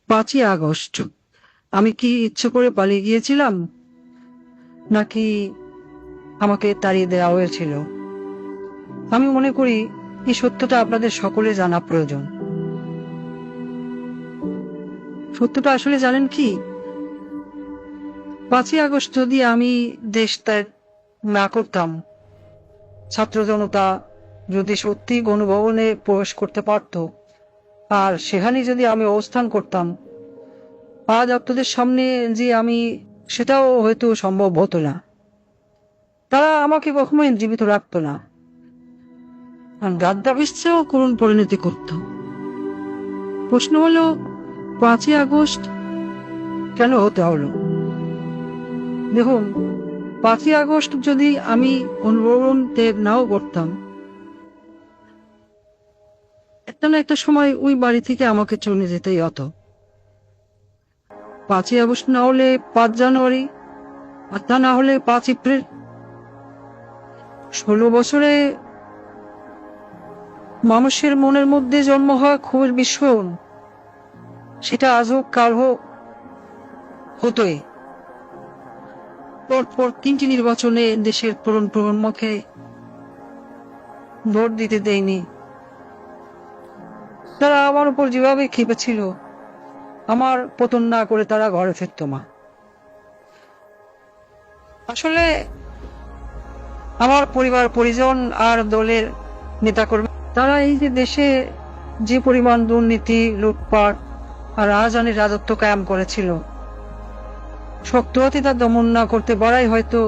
5ই August আমি কি ইচ্ছে করে পালিয়ে গিয়েছিলাম, নাকি আমাকে তাড়িয়ে দেওয়া হয়েছিল? আমি মনে করি এই সত্যটা আপনাদের সকলে জানা প্রয়োজন। সত্যটা আসলে জানেন কি, 5ই আগস্ট যদি আমি দেশ ত্যাগ না করতাম, ছাত্র জনতা যদি সত্যি গণভবনে প্রবেশ করতে পারত, আর সেখানে যদি আমি অবস্থান করতাম, আজ আপনাদের সামনে যে আমি, সেটাও হয়তো সম্ভব হতো না। তারা আমাকে কখনোই জীবিত রাখতো না, গাদ্দাফিসেও করুণ পরিণতি করত। প্রশ্ন হলো, 5ই আগস্ট কেন হতে হলো? দেখুন, 5ই আগস্ট যদি আমি অনুভবন ত্যাগ নাও করতাম, একটা না একটা সময় ওই বাড়ি থেকে আমাকে চলে যেতেই হতো। 5ই আগস্ট না হলে 5 জানুয়ারি, আর তা না হলে 5 এপ্রিল। 16 বছরে মানুষের মনের মধ্যে জন্ম হওয়া ক্ষোভের বিস্ফোরণ, সেটা আজ হোক কাল হোক হতোই। পরপর 3টি নির্বাচনে দেশের প্রজন্মকে ভোট দিতে দেয়নি। তারা আমার উপর যেভাবে খেপেছিল, আমার পতন না করে তারা ঘরে ফিরত না। আসলে আমার পরিবার পরিজন আর দলের নেতাকর্মী, তারা এই যে দেশে যে পরিমাণ দুর্নীতি, লুটপাট আর রাজধানীর রাজত্ব কায়েম করেছিল, শক্ত হাতে তা দমন না করতে পারাই হয়তো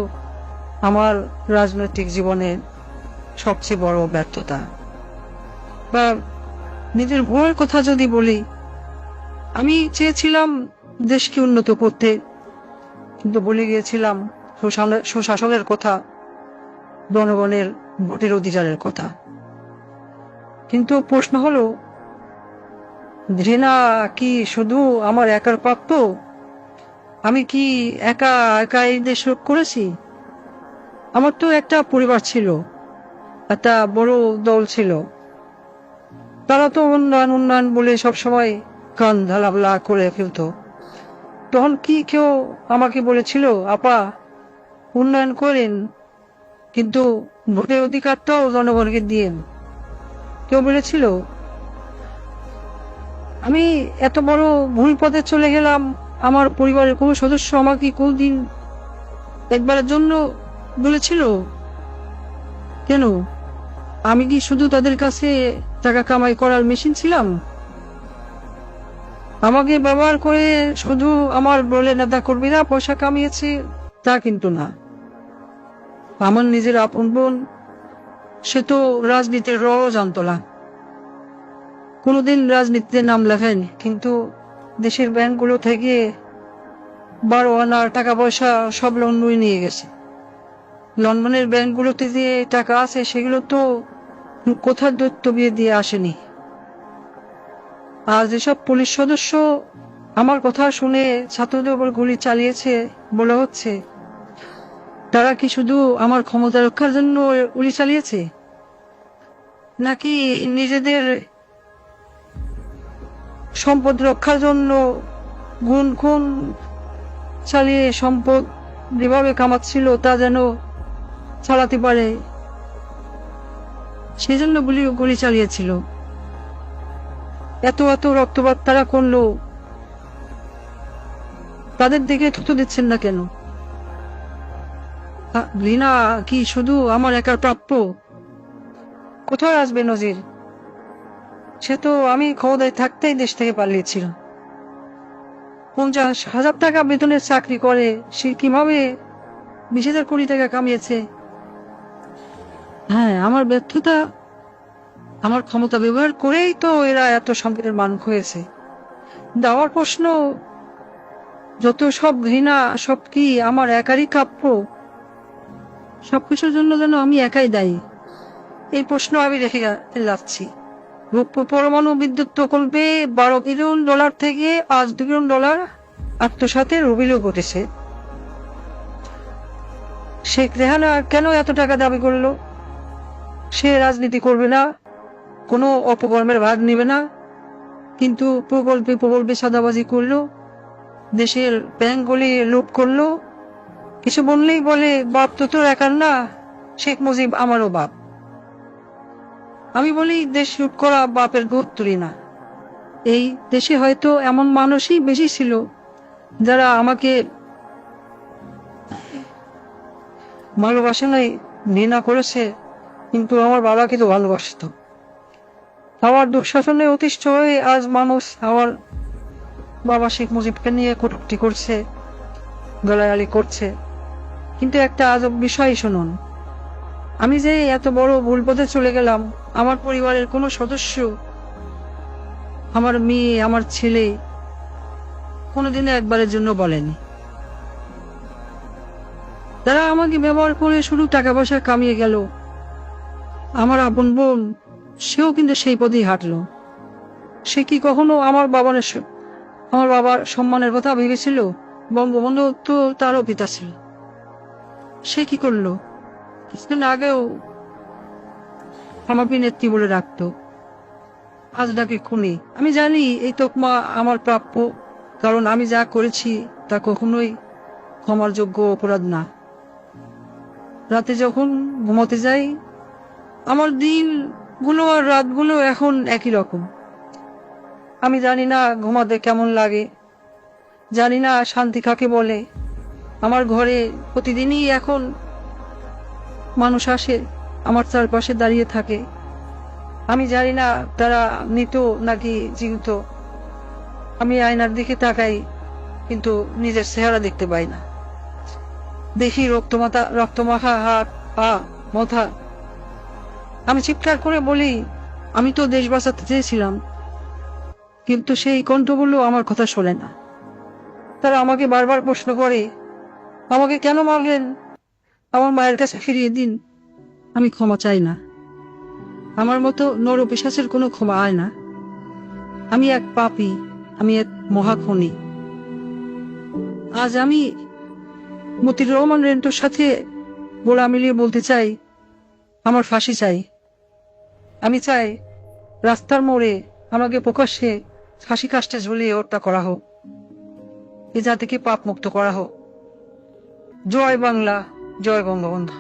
আমার রাজনৈতিক জীবনের সবচেয়ে বড় ব্যর্থতা। বা নিজের ভয়ের কথা যদি বলি, আমি চেয়েছিলাম দেশকে উন্নত করতে, কিন্তু বলে গিয়েছিলাম সুশাসনের কথা, জনগণের ভোটের অধিকারের কথা। কিন্তু প্রশ্ন হলো, ঘৃণা কি শুধু আমার একার প্রাপ্য? আমি কি একা একা এই দেশ রোধ করেছি? আমার তো একটা পরিবার ছিল, একটা বড় দল ছিল। তারা তো উন্নয়ন উন্নয়ন বলে সবসময় কান ঢালাবলা করে ফেলত। তখন কি কেউ আমাকে বলেছিল, আপা উন্নয়ন করেন, কিন্তু ভোটের অধিকারটাও জনগণকে দিয়েন? কেউ বলেছিল? আমি এত বড় ভুল পথে চলে গেলাম, আমার পরিবারের কোনো সদস্য আমাকে কোনদিন একবারের জন্য বলেছিল? কেন? আমি কি শুধু তাদের কাছে টাকা কামাই করার মেশিন ছিলাম? আমাকে ব্যবহার করে শুধু আমার বলে নেতা কর্মীরা পয়সা কামিয়েছে, তা কিন্তু না। আমার নিজের আপন বোন, সে তো রাজনীতির রও জানতো না, কোনোদিন রাজনীতিতে নাম লেখায়নি, কিন্তু দেশের ব্যাংকগুলো থেকে 12 আনার টাকা পয়সা সব লন্ডনে নিয়ে গেছে। লন্ডনের ব্যাংকগুলোতে যে টাকা আছে, সেগুলো তো কোথার দৈত্য বিয়ে দিয়ে আসেনি। আর যেসব পুলিশ সদস্য আমার কথা শুনে ছাত্রদের উপর গুলি চালিয়েছে বলা হচ্ছে, তারা কি শুধু আমার ক্ষমতা রক্ষার জন্য গুলি চালিয়েছে, নাকি নিজেদের সম্পদ রক্ষার জন্য গুণ খুন চালিয়ে সম্পদ যেভাবে কামাচ্ছিল তা যেন চালাতে পারে, সেজন্য গুলি চালিয়েছিল? এত এত রক্তপাত তারা করলো, তাদের দিকে থুতু দিচ্ছেন না কেন? ঘৃণা কি শুধু আমার একার প্রাপ্য? কোথায় আসবে নজির? সে তো আমি ক্ষমতায় থাকতেই দেশ থেকে পালিয়েছিলাম। 50,000 টাকা বেতনের চাকরি করে সে কিভাবে 20,000 কোটি টাকা কামিয়েছে? হ্যাঁ, আমার ব্যর্থতা, আমার ক্ষমতা ব্যবহার করেই তো এরা এত সম্পদের মালিক হয়েছে। দেওয়ার প্রশ্ন, যত সব ঘৃণা, সব কি আমার একারই প্রাপ্য? সবকিছুর জন্য যেন আমি একাই দায়ী, এই প্রশ্ন আমি রেখে যাচ্ছি। পরমাণু বিদ্যুৎ প্রকল্পে $12 বিলিয়ন থেকে আজ $2 বিলিয়ন আত্মসাতের অভিযোগ ঘটেছে। শেখ রেহানা কেন এত টাকা দাবি করলো? সে রাজনীতি করবে না, কোনো অপকর্মের ভাগ নেবে না, কিন্তু প্রকল্পে প্রকল্পে সাদাবাজি করলো, দেশের ব্যাংকগুলি লুট করলো। কিছু বললেই বলে বাপ তো তোর একার না, শেখ মুজিব আমারও বাপ। আমি বলি দেশ লুট করা বাপের গোদ তুলি না। এই দেশে হয়তো এমন মানুষই বেশি ছিল যারা আমাকে ভালোবাসে নাই, ঘৃণা করেছে, কিন্তু আমার বাবাকে তো ভালোবাসত। আমার দুঃশাসনে অতিষ্ঠ হয়ে আজ মানুষ আমার বাবা শেখ মুজিবকে নিয়ে কটূক্তি করছে, গালাগালি করছে। কিন্তু একটা আজব বিষয় শুনুন, আমি যে এত বড় ভুল পথে চলে গেলাম, আমার পরিবারের কোনো সদস্য, আমার মেয়ে, আমার ছেলে কোনোদিনও একবারের জন্য বলেনি। তারা আমাকে ব্যবহার করে শুধু টাকা পয়সা কামিয়ে গেল। আমার আপন বোন, সেও কিন্তু সেই পথেই হাঁটলো। সে কি কখনো আমার বাবার সম্মানের কথা ভেবেছিল? বঙ্গবন্ধু তো তারও পিতা ছিল। সে কি করলো? কিছুদিন আগেও আমাকে নেত্রী বলে রাখতো, আজ ডাকে খুনি। আমি জানি এই তকমা আমার প্রাপ্য, কারণ আমি যা করেছি তা কখনোই ক্ষমার যোগ্য অপরাধ না। রাতে যখন ঘুমোতে যাই, আমার দিনগুলো আর রাতগুলো এখন একই রকম। আমি জানি না ঘুমাতে কেমন লাগে, জানি না শান্তি কাকে বলে। আমার ঘরে প্রতিদিনই এখন মানুষ আসে, আমার চারপাশে দাঁড়িয়ে থাকে। আমি জানি না তারা মৃত নাকি জীবিত। আমি আয়নার দিকে তাকাই, কিন্তু নিজের চেহারা দেখতে পাই না। দেখি রক্তমাখা হাত, পা, মাথা। আমি চিৎকার করে বলি, আমি তো দেশ বাঁচাতে চেয়েছিলাম, কিন্তু সেই কণ্ঠগুলো আমার কথা শোনে না। তারা আমাকে বারবার প্রশ্ন করে, আমাকে কেন মারলেন? আমার মায়ের কাছে ফিরিয়ে দিন। আমি ক্ষমা চাই না। আমার মতো নরপিশাচের কোনো ক্ষমা হয় না। আমি এক পাপী, আমি এক মহাখনি। আজ আমি মতিউর রহমান রেন্টুর সাথে গোলা মিলিয়ে বলতে চাই, আমার ফাঁসি চাই। আমি চাই রাস্তার মোড়ে আমাকে প্রকাশ্যে ফাঁসি কাস্টে ঝুলিয়ে হত্যা করা হোক, এ জাতিকে পাপ মুক্ত করা হোক। জয় বাংলা, জয় বঙ্গবন্ধু।